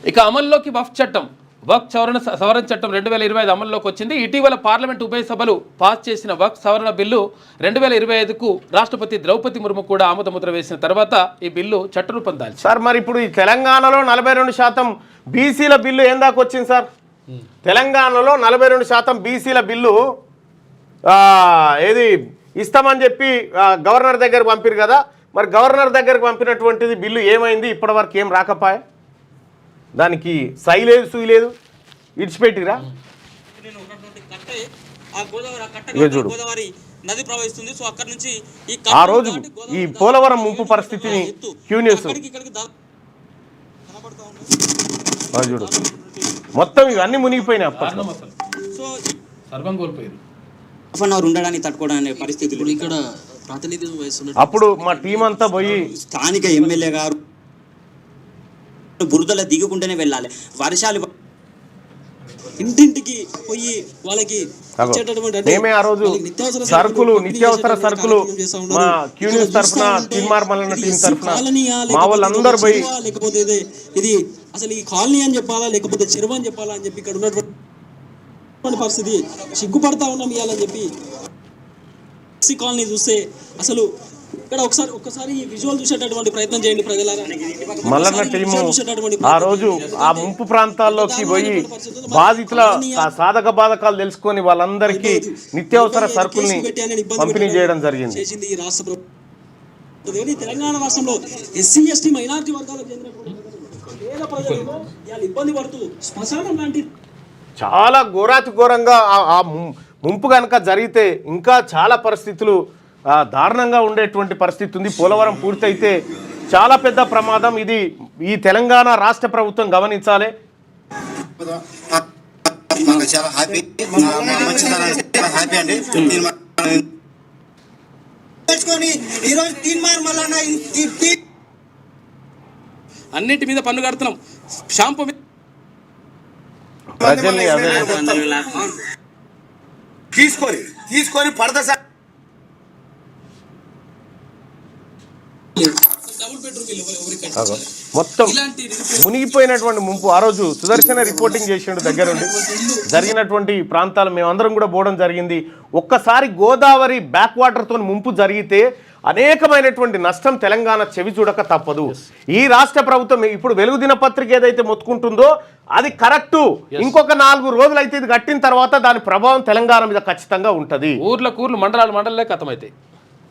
ఇక అమల్లోకి వక్ఫ్ చట్టం వక్ఫ్ సవరణ చట్టం 2025 అమల్లోకి వచ్చింది. ఇటీవల పార్లమెంట్ ఉభయ సభలు పాస్ చేసిన వక్ఫ్ సవరణ బిల్లు 2025కు రాష్ట్రపతి ద్రౌపది ముర్ము కూడా ఆమోదముద్ర వేసిన తర్వాత ఈ బిల్లు చట్టరూపం దాల్చింది. సార్ మరి ఇప్పుడు ఈ తెలంగాణలో 42% బీసీల బిల్లు ఏం దాకా వచ్చింది సార్? తెలంగాణలో 42% బీసీల బిల్లు ఏది ఇస్తామని చెప్పి గవర్నర్ దగ్గరకు పంపిరు కదా, మరి గవర్నర్ దగ్గరకు పంపినటువంటిది బిల్లు ఏమైంది? ఇప్పటివరకు ఏం రాకపోయా? దానికి సై లేదు సూయి లేదు, ఇడిచిపెట్టిరా. చూడు ఆ రోజు ఈ పోలవరం ముంపు పరిస్థితిని క్యూ న్యూస్ చూడు మొత్తం ఇవన్నీ మునిగిపోయినాయి. ఉండడానికి తట్టుకోవడానికి పరిస్థితులు ఇక్కడ ప్రాతినిధ్యం వహిస్తున్నారు. అప్పుడు మా టీం అంతా పోయి స్థానిక ఎమ్మెల్యే గారు బురదల దిగుకుంటూనే వెళ్ళాలి. వర్షాలు ఇంటింటికి పోయి వాళ్ళకి మేమే ఆ రోజు సరుకులు నిత్యావసర సరుకులు మా క్యూ న్యూస్ తరఫున తిన్మార్ మల్లన్న టీం తరఫున మా వాళ్ళందరూ పోయి లేకపోతే ఇది అసలు ఈ కాలనీ అని చెప్పాలా లేకపోతే చెరువు అని చెప్పాలా అని చెప్పి ఇక్కడ ఉన్నటువంటి పరిస్థితి సిగ్గుపడతా ఉన్నాం ఇవ్వాలని చెప్పి కాలనీ చూస్తే అసలు ఇక్కడ ఒక్కసారి విజువల్ చూసేటటువంటి ప్రయత్నం చేయండి ప్రజలారా. మల్లన్న టీము ఆ రోజు ఆ ముంపు ప్రాంతాల్లోకి పోయి బాధితుల సాధక బాధకాలు తెలుసుకొని వాళ్ళందరికీ నిత్యావసర సరుకుల్ని పంపిణీ చేయడం జరిగింది. ఈ రాష్ట్ర ప్రభుత్వం తెలంగాణ రాష్ట్రంలో ఎస్సీ ఎస్టీ మైనారిటీ వర్గాలకు చెందినటువంటి పేద ప్రజలు ఇబ్బంది పడుతూ శ్మశానం లాంటి చాలా ఘోరాతి ఘోరంగా ఆ ముంపు కనుక జరిగితే ఇంకా చాలా పరిస్థితులు దారుణంగా ఉండేటువంటి పరిస్థితి ఉంది. పోలవరం పూర్తయితే చాలా పెద్ద ప్రమాదం. ఇది ఈ తెలంగాణ రాష్ట్ర ప్రభుత్వం గమనించాలి. అన్నిటి మీద పన్ను కడుతున్నాం. షాంపూ ప్రజల్ని తీసుకొని పడతా సార్ మొత్తం మునిగిపోయినటువంటి ముంపు. ఆ రోజు సుదర్శన రిపోర్టింగ్ చేసిండు దగ్గరుండి జరిగినటువంటి ప్రాంతాలు మేమందరం కూడా పోవడం జరిగింది. ఒక్కసారి గోదావరి బ్యాక్ వాటర్తో ముంపు జరిగితే అనేకమైనటువంటి నష్టం తెలంగాణ చెవి చూడక తప్పదు. ఈ రాష్ట్ర ప్రభుత్వం ఇప్పుడు వెలుగు దినపత్రిక ఏదైతే మొత్తుకుంటుందో అది కరెక్టు. ఇంకొక 4 రోజులు అయితే ఇది కట్టిన తర్వాత దాని ప్రభావం తెలంగాణ మీద ఖచ్చితంగా ఉంటది. ఊర్ల కూర్లు మండలాలు మండలే కథమైతాయి.